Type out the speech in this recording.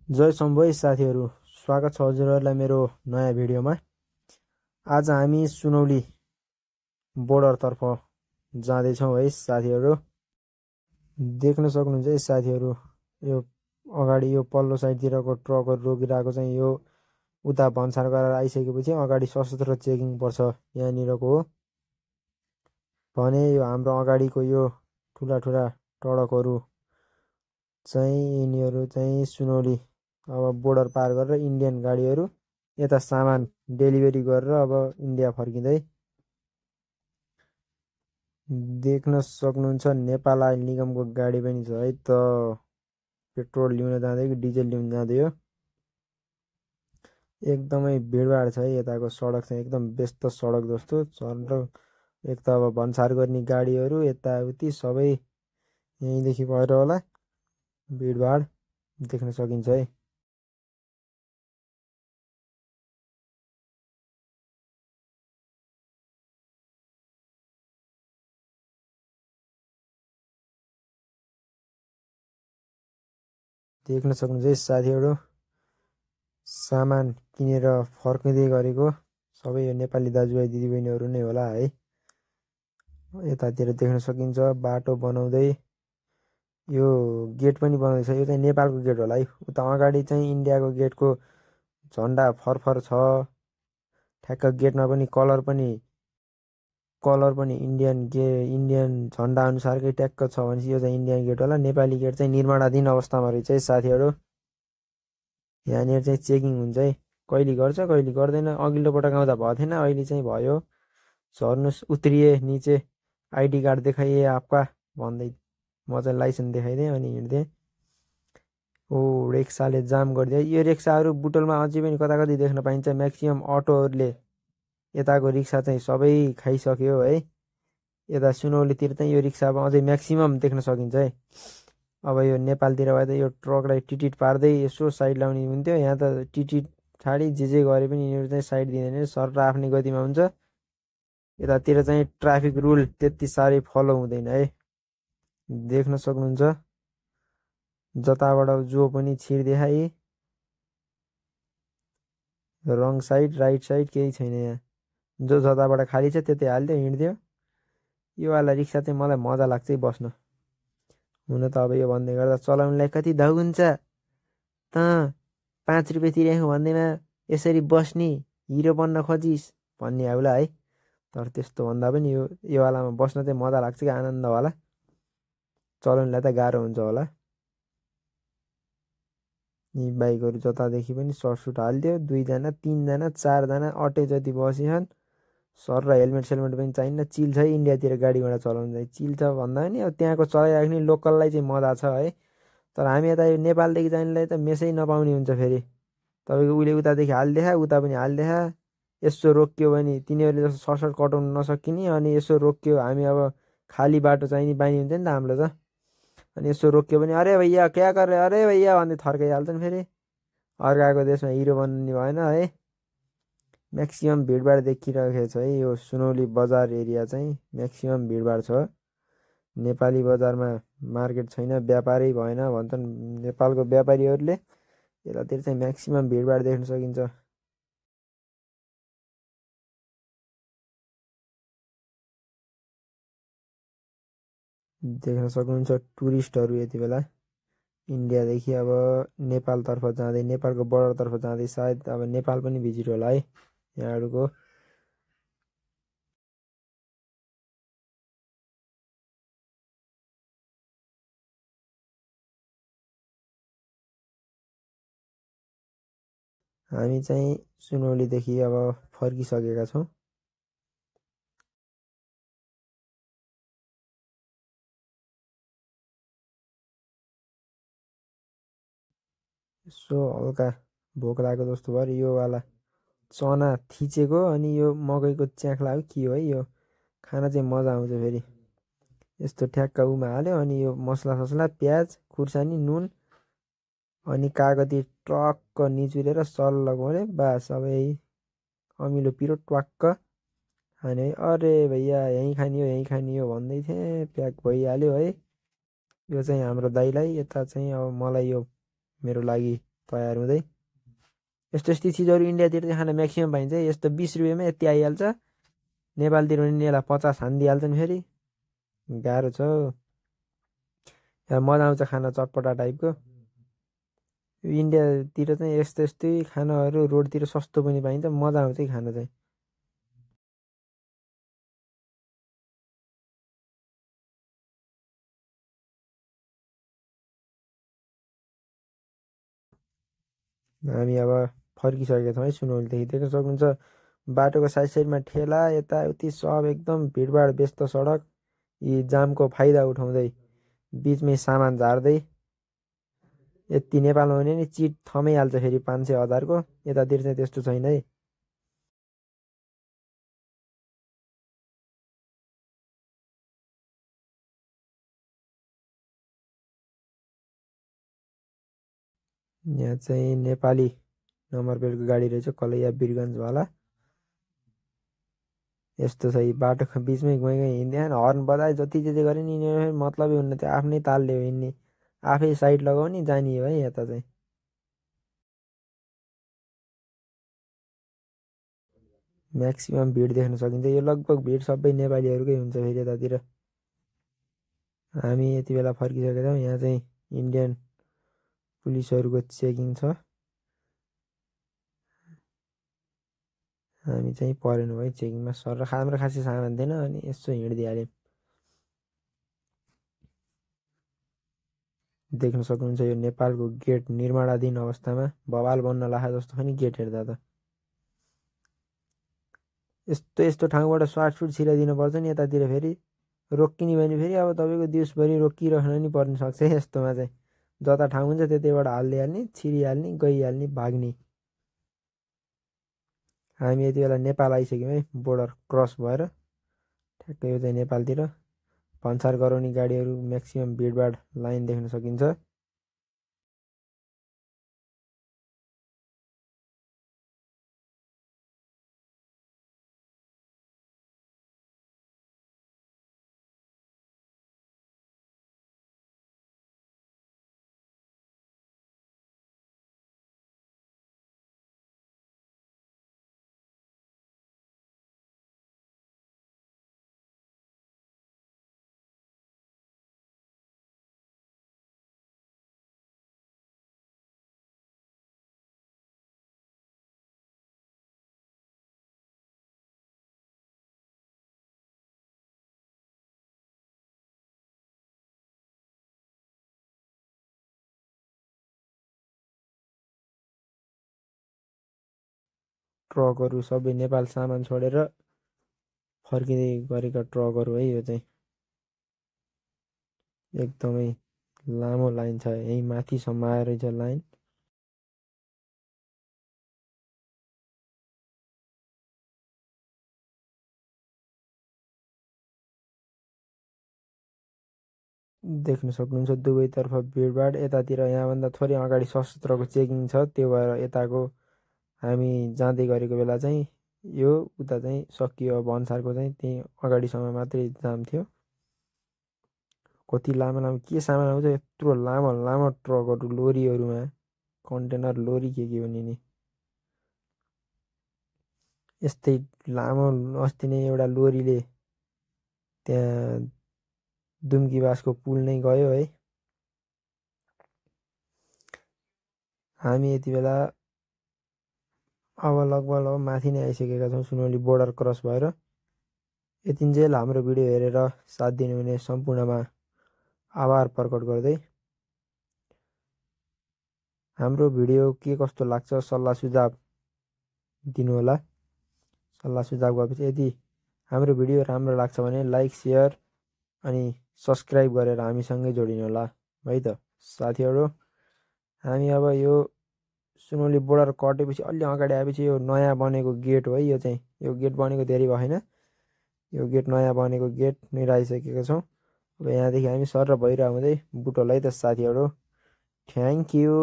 जय सम्भोइ साथीहरू, स्वागत छ हजुरहरूलाई मेरो नयाँ भिडियोमा। आज हामी सुनौली बोर्डरतर्फ जाँदैछौँ है साथीहरू। देख्न सक्नुहुन्छ है साथीहरू, यो अगाडि यो पल्लो साइडतिरको ट्रकहरू रोकिरहेको चाहिँ यो उता भन्सार गरेर आइसकेपछि अगाडि सशस्त्र चेकिङ पर्छ यहाँनिरको हो भने यो हाम्रो अगाडिको यो ठुला ठुला ट्रकहरू चाहिँ यिनीहरू चाहिँ सुनौली अब बोर्डर पार गरेर इन्डियन गाडीहरू यता सामान डेलिभरी गरेर अब इन्डिया फर्किँदै। देख्न सक्नुहुन्छ नेपाल आइल निगमको गाडी पनि छ है त, पेट्रोल ल्याउन जाँदै कि डिजेल ल्याउन जाँदै हो। एकदमै भिडभाड छ है यताको सडक चाहिँ, एकदम व्यस्त सडक जस्तो छ। एक त अब भन्सार गर्ने गाडीहरू यताउति सबै यहीँदेखि भएर होला भिडभाड देख्न सकिन्छ है। देख्न सक्नुहुन्छ है साथीहरू, सामान किनेर फर्किँदै गरेको सबै यो नेपाली दाजुभाइ दिदीबहिनीहरू नै होला है। यतातिर देख्न सकिन्छ बाटो बनाउँदै, यो गेट पनि बनाउँदैछ। यो चाहिँ नेपालको गेट होला है। उता अगाडि चाहिँ इन्डियाको गेटको झन्डा फरफर छ। ठ्याक्क गेटमा पनि कलर पनि इन्डियन झन्डा अनुसारकै ट्याक्क छ भनेपछि यो चाहिँ इन्डियन गेट होला। नेपाली गेट चाहिँ निर्माणाधीन अवस्थामा रहेछ है साथीहरू। यहाँनिर चाहिँ चेकिङ हुन्छ है, कहिले गर्छ कहिले गर्दैन। अघिल्लो पटक आउँदा भएको थिएन, अहिले चाहिँ भयो। झर्नुहोस्, उत्रिए नीचे, आइडी कार्ड देखाइए आपका भन्दै म चाहिँ लाइसेन्स देखाइदिएँ अनि हिँड्थेँ। ओ रिक्साले जाम गरिदियो। यो रिक्साहरू बुटोलमा अझै पनि कता कति देख्न पाइन्छ। म्याक्सिमम् अटोहरूले यताको रिक्सा चाहिँ सबै खाइसक्यो है। यता सुनौलीतिर चाहिँ यो रिक्सा अब अझै म्याक्सिमम् देख्न सकिन्छ है। अब यो नेपालतिर भए त यो ट्रकलाई टिटिट पार्दै यसो साइड लाउने हुन्थ्यो। यहाँ त टिटिट छाडी जे गरे पनि यिनीहरू चाहिँ साइड दिँदैन, सर आफ्नै गतिमा हुन्छ। यतातिर चाहिँ ट्राफिक रुल त्यति साह्रै फलो हुँदैन है। देख्न सक्नुहुन्छ जताबाट जो पनि छिर्देखाइ, रङ साइड राइट साइड केही छैन यहाँ। जो जताबाट खाली छ त्यतै हालिदियो हिँड्दियो। यो वाला रिक्सा चाहिँ मलाई मजा लाग्छ है बस्न। हुन त अब यो भन्दै गर्दा चलाउनुलाई कति धाउ हुन्छ त, 5 रुपियाँ तिरेको भन्दैमा यसरी बस्ने हिरो बन्न खोजिस् भन्ने आउला है। तर त्यस्तो भन्दा पनि यो वालामा बस्न चाहिँ मजा लाग्छ कि आनन्द होला। चलाउनुलाई त गाह्रो हुन्छ होला। यी बाइकहरू जतादेखि पनि सर्टसुट हालिदियो, 2 जना 3 जना 4 जना अटे जति बसिछन्। सर र हेलमेट सेलमेट पनि चाहिन्न। चिल छ है इन्डियातिर गाडी घोडा चलाउनु चाहिँ। चिल छ भन्दा पनि अब त्यहाँको चलाइराख्ने लोकललाई चाहिँ मजा छ है। तर हामी यता यो नेपालदेखि जानेलाई त मेसै नपाउने हुन्छ। फेरि तपाईँको उसले उतादेखि हालिदेखा उता पनि हालिदेखा, यसो रोक्यो भने तिनीहरूले जस्तो सर्टसर्ट कटाउनु नसकिने, अनि यसो रोक्यो हामी अब खाली बाटो चाहिने बानी हुन्छ नि त हाम्रो त। अनि यसो रोक्यो भने अरे भैया क्या कर रहे, अरे भैया भन्दै थर्काइहाल्छन्। फेरि अर्काको देशमा हिरो बन्ने भएन है। म्याक्सिमम् भिडभाड देखिरहेको छ है। यो सुनौली बजार एरिया चाहिँ म्याक्सिमम् भिडभाड छ। नेपाली बजारमा मार्केट छैन, व्यापारै भएन भन्छन् नेपालको व्यापारीहरूले। यतातिर चाहिँ म्याक्सिमम् भिडभाड देख्न सकिन्छ। देख्न सक्नुहुन्छ टुरिस्टहरू यति बेला इन्डियादेखि अब नेपालतर्फ जाँदै, नेपालको बोर्डरतर्फ जाँदै। सायद अब नेपाल पनि भिजिट होला है यहाँहरूको। हामी चाहिँ सुनौलीदेखि अब फर्किसकेका छौँ। यसो हल्का भोक लागेको जस्तो भयो। यो वाला चना थिचेको अनि यो मकैको च्याख्ला हो के हो है, यो खाना चाहिँ मजा आउँछ। फेरि यस्तो ठ्याक्क उमा हाल्यो अनि यो मसला ससला प्याज खुर्सानी नुन अनि कागती टक्क निचुरेर सल्ल गऱ्यो बास। अब यही अमिलो पिरो ट्वाक्क खाने है। अरे भैया यहीँ खाने हो भन्दै थिएँ, प्याक भइहाल्यो है। यो चाहिँ हाम्रो दाइलाई, यता चाहिँ अब मलाई यो मेरो लागि तयार हुँदै। यस्तो यस्तो चिजहरू इन्डियातिर चाहिँ खान म्याक्सिमम पाइन्छ। यस्तो 20 रुपियाँमा यति आइहाल्छ। नेपालतिर पनि यसलाई 50 हानिदिइहाल्छन् फेरि। गाह्रो छ। मजा आउँछ खाना चटपटा टाइपको। इन्डियातिर चाहिँ यस्तो यस्तै खानाहरू रोडतिर सस्तो पनि पाइन्छ। मजा आउँछ खाना चाहिँ। हामी अब फर्किसकेका छौँ है सुनौलीदेखि। देख्न सक्नुहुन्छ बाटोको साइडमा ठेला यताउति सब एकदम भिडभाड व्यस्त सडक। यी जामको फाइदा उठाउँदै बिचमै सामान झार्दै। यति नेपालमा भने नि चिट थमाइहाल्छ फेरि 500 1000को। यतातिर चाहिँ त्यस्तो छैन है। यहाँ चाहिँ नेपाली नम्बर प्लेटको गाडी रहेछ, कलैया वीरगन्जवाला। यस्तो छ बाटोको बिचमै गएँ हिँड्दै हर्न बजाए जति जे गरे नि मतलबै हुन्न। त्यो आफ्नै तालले हो हिँड्ने। आफै साइड लगाउने जाने हो है यता चाहिँ। म्याक्सिमम भिड देख्न सकिन्छ। यो लगभग भिड सबै नेपालीहरूकै हुन्छ फेरि यतातिर। हामी यति बेला फर्किसकेका छौँ। यहाँ चाहिँ इन्डियन पुलिसहरूको चेकिङ छ। हामी चाहिँ परेन भाइ चेकिङमा। सर हाम्रो खासै सामान थिएन अनि यसो हिँडिदिइहाल्यौँ। देख्न सक्नुहुन्छ यो नेपालको गेट निर्माणाधीन अवस्थामा बवाल बन्न लाग्यो जस्तो पनि गेट हेर्दा त। यस्तो यस्तो ठाउँबाट सर्टफुट छिराइदिनु पर्छ नि यतातिर। फेरि रोकिने भने फेरि अब तपाईँको दिउँसभरि रोकिराख्न नि पर्न सक्छ यस्तोमा चाहिँ। जता ठाउँ हुन्छ त्यतैबाट हालिदिइहाल्ने, छिरिहाल्ने, गइहाल्ने, भाग्ने। हामी यति बेला नेपाल आइसक्यौँ है बोर्डर क्रस भएर। ठ्याक्कै यो चाहिँ नेपालतिर भन्सार गराउने गाडीहरू म्याक्सिमम भिडभाड लाइन देख्न सकिन्छ। ट्रकहरू सबै नेपाल सामान छोडेर फर्किँदै गरेका ट्रकहरू है। यो चाहिँ एकदमै लामो लाइन छ। यही माथिसम्म आएर छ लाइन। देख्न सक्नुहुन्छ दुवैतर्फ भिडभाड। यतातिर यहाँभन्दा थोरै अगाडि सशस्त्रको चेकिङ छ। त्यो भएर यताको हामी जाँदै गरेको बेला चाहिँ यो उता चाहिँ सकियो। भन्सारको चाहिँ त्यही अगाडिसम्म मात्रै जाम थियो। कति लामो लामो के सामान आउँछ यत्रो लामो लामो ट्रकहरू लोरीहरूमा। कन्टेनर लोरी के भने नि यस्तै लामो। अस्ति नै एउटा लोरीले त्यहाँ दुम्कीवासको पुल नै गयो है। हामी यति बेला अब लगभग माथि नै आइसकेका छौँ सुनौली बोर्डर क्रस भएर। यतिन्जेल हाम्रो भिडियो हेरेर साथ दिनुहुने सम्पूर्णमा आभार प्रकट गर्दै हाम्रो भिडियो के कस्तो लाग्छ सल्लाह सुझाव दिनुहोला। सल्लाह सुझाव गएपछि यदि हाम्रो भिडियो राम्रो लाग्छ भने लाइक सेयर अनि सब्सक्राइब गरेर हामीसँगै जोडिनु होला है त साथीहरू। हामी अब यो सुनौली बोर्डर कटेपछि अलि अगाडि आएपछि यो नयाँ बनेको गेट हो है। यो चाहिँ यो गेट बनेको धेरै भएन। यो गेट नयाँ बनेको गेट नै आइसकेका छौँ। अब यहाँदेखि हामी सर र भइरह हुँदै बुटोल है त साथीहरू। Thank you.